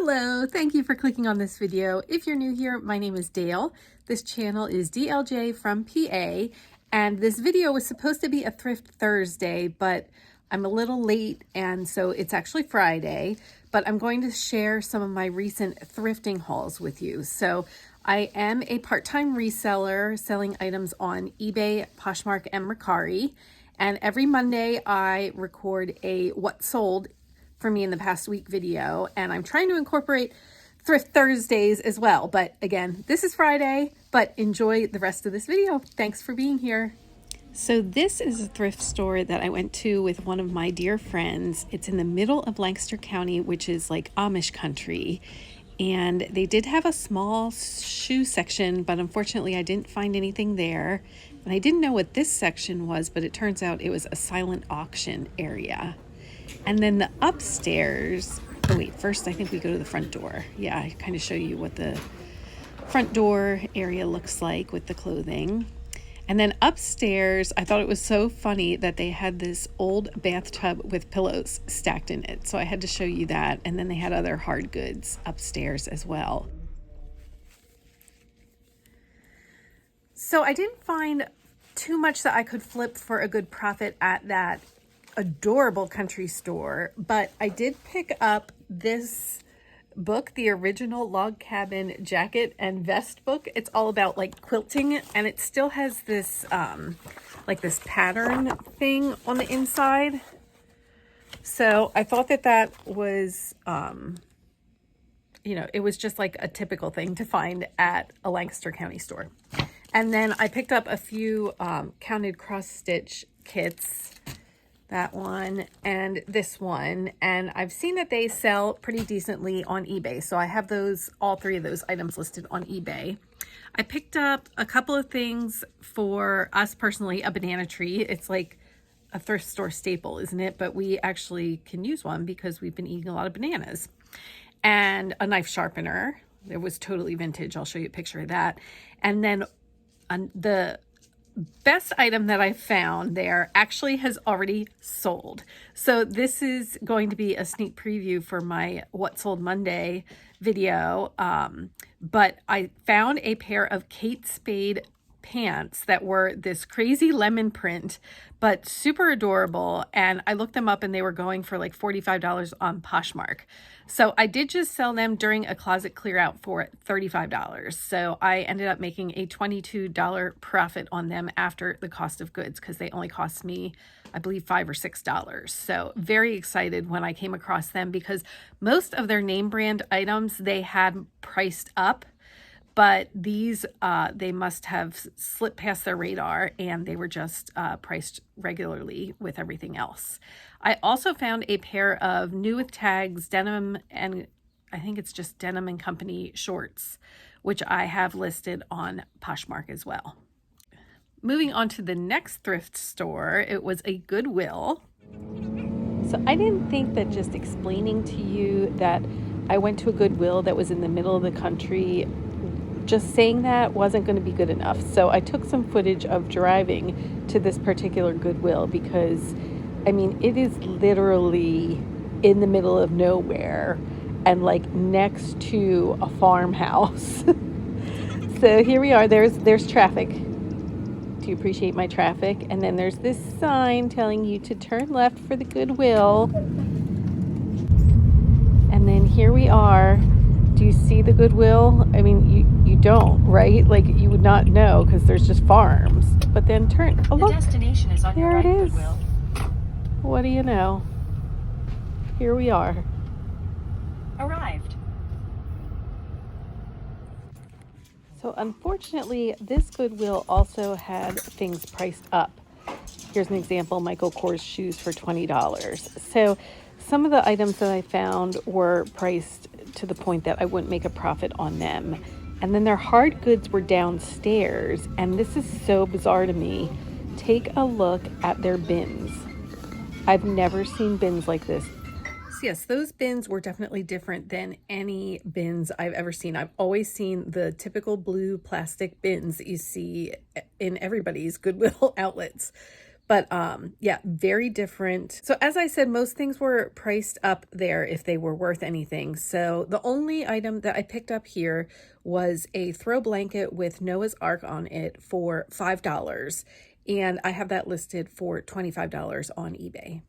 Hello, thank you for clicking on this video. If you're new here, my name is Dale. This channel is DLJ from PA, and this video was supposed to be a Thrift Thursday, but I'm a little late, and so it's actually Friday, but I'm going to share some of my recent thrifting hauls with you. So I am a part-time reseller selling items on eBay, Poshmark, and Mercari, and every Monday I record a what sold for me in the past week video, and I'm trying to incorporate Thrift Thursdays as well. But again, this is Friday, but enjoy the rest of this video. Thanks for being here. So this is a thrift store that I went to with one of my dear friends. It's in the middle of Lancaster County, which is like Amish country. And they did have a small shoe section, but unfortunately I didn't find anything there. And I didn't know what this section was, but it turns out it was a silent auction area. And then the upstairs, oh wait, first I think we go to the front door. Yeah, I kind of show you what the front door area looks like with the clothing. And then upstairs, I thought it was so funny that they had this old bathtub with pillows stacked in it. So I had to show you that. And then they had other hard goods upstairs as well. So I didn't find too much that I could flip for a good profit at that adorable country store, but I did pick up this book, the original Log Cabin Jacket and Vest book. It's all about like quilting, and it still has this like this pattern thing on the inside. So I thought that that was you know, it was just like a typical thing to find at a Lancaster County store. And then I picked up a few counted cross stitch kits, that one and this one, and I've seen that they sell pretty decently on eBay. So I have those, all three of those items listed on eBay. I picked up a couple of things for us personally, a banana tree. It's like a thrift store staple, isn't it? But we actually can use one because we've been eating a lot of bananas. And a knife sharpener. It was totally vintage. I'll show you a picture of that. And then the best item that I found there actually has already sold. So this is going to be a sneak preview for my What Sold Monday video. But I found a pair of Kate Spade pants that were this crazy lemon print, but super adorable. And I looked them up and they were going for like $45 on Poshmark. So I did just sell them during a closet clear out for $35. So I ended up making a $22 profit on them after the cost of goods, because they only cost me, I believe, $5 or $6. So very excited when I came across them, because most of their name brand items they had priced up. But these, they must have slipped past their radar, and they were just priced regularly with everything else. I also found a pair of New with Tags denim, and I think it's just Denim and Company shorts, which I have listed on Poshmark as well. Moving on to the next thrift store, it was a Goodwill. So I didn't think that just explaining to you that I went to a Goodwill that was in the middle of the country, just saying that wasn't going to be good enough. So I took some footage of driving to this particular Goodwill, because I mean, it is literally in the middle of nowhere and like next to a farmhouse. So here we are. There's traffic. Do you appreciate my traffic? And then there's this sign telling you to turn left for the Goodwill. And then here we are. Do you see the Goodwill? I mean, you don't, right? Like, you would not know because there's just farms. But then turn. Oh, look. The destination is on your right, Goodwill. What do you know? Here we are. Arrived. So unfortunately, this Goodwill also had things priced up. Here's an example, Michael Kors shoes for $20. So some of the items that I found were priced to the point that I wouldn't make a profit on them. And then their hard goods were downstairs. And this is so bizarre to me. Take a look at their bins. I've never seen bins like this. So yes, those bins were definitely different than any bins I've ever seen. I've always seen the typical blue plastic bins that you see in everybody's Goodwill outlets. But yeah, very different. So as I said, most things were priced up there if they were worth anything. So the only item that I picked up here was a throw blanket with Noah's Ark on it for $5. And I have that listed for $25 on eBay.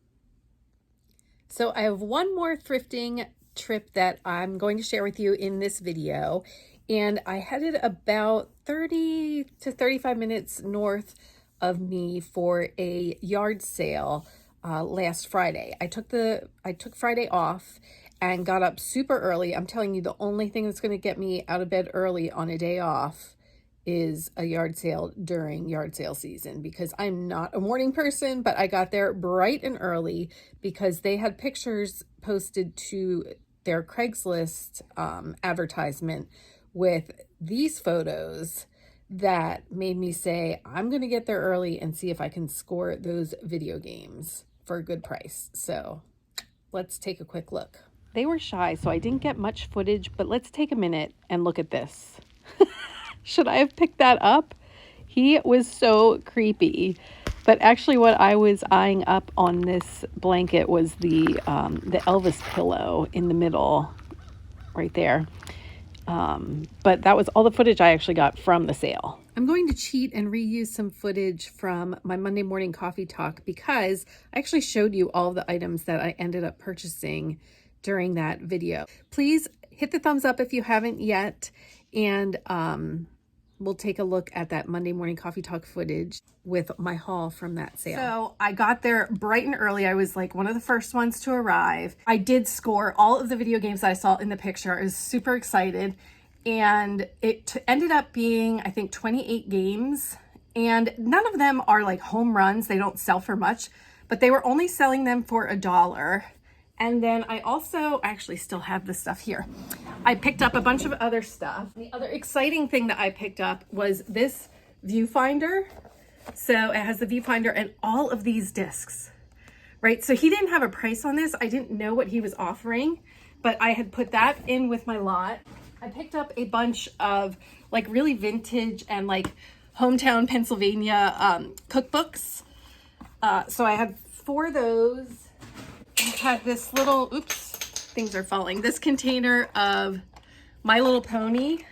So I have one more thrifting trip that I'm going to share with you in this video. And I headed about 30 to 35 minutes north of me for a yard sale last Friday. I took Friday off and got up super early. I'm telling you, the only thing that's going to get me out of bed early on a day off is a yard sale during yard sale season, because I'm not a morning person, but I got there bright and early because they had pictures posted to their Craigslist advertisement with these photos that made me say, I'm going to get there early and see if I can score those video games for a good price. So let's take a quick look. They were shy, so I didn't get much footage, but let's take a minute and look at this. Should I have picked that up? He was so creepy. But actually what I was eyeing up on this blanket was the Elvis pillow in the middle right there. But that was all the footage I actually got from the sale. I'm going to cheat and reuse some footage from my Monday morning coffee talk because I actually showed you all the items that I ended up purchasing during that video. Please hit the thumbs up if you haven't yet, and we'll take a look at that Monday morning coffee talk footage with my haul from that sale. So I got there bright and early. I was like one of the first ones to arrive. I did score all of the video games that I saw in the picture. I was super excited. And it ended up being, I think, 28 games. And none of them are like home runs. They don't sell for much, but they were only selling them for $1. And then I actually still have this stuff here. I picked up a bunch of other stuff. The other exciting thing that I picked up was this viewfinder. So it has the viewfinder and all of these discs, right? So he didn't have a price on this. I didn't know what he was offering, but I had put that in with my lot. I picked up a bunch of like really vintage and like hometown Pennsylvania cookbooks. So I had 4 of those. I had this little, oops, things are falling. This container of My Little Pony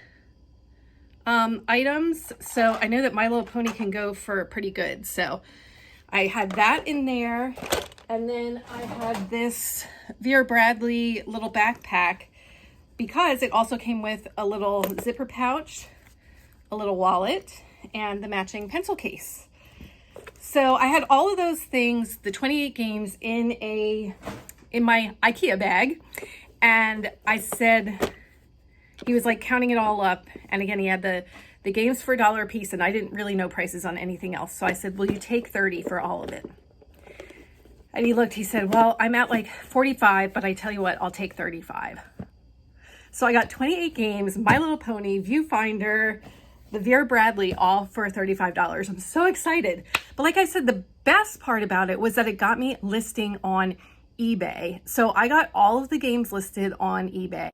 items. So I know that My Little Pony can go for pretty good. So I had that in there. And then I had this Vera Bradley little backpack because it also came with a little zipper pouch, a little wallet, and the matching pencil case. So I had all of those things, the 28 games in my IKEA bag. And I said, he was like counting it all up. And again, he had the games for $1 a piece, and I didn't really know prices on anything else. So I said, will you take 30 for all of it? And he looked, he said, well, I'm at like 45, but I tell you what, I'll take 35. So I got 28 games, My Little Pony, Viewfinder, the Vera Bradley, all for $35. I'm so excited. But like I said, the best part about it was that it got me listing on eBay. So I got all of the games listed on eBay.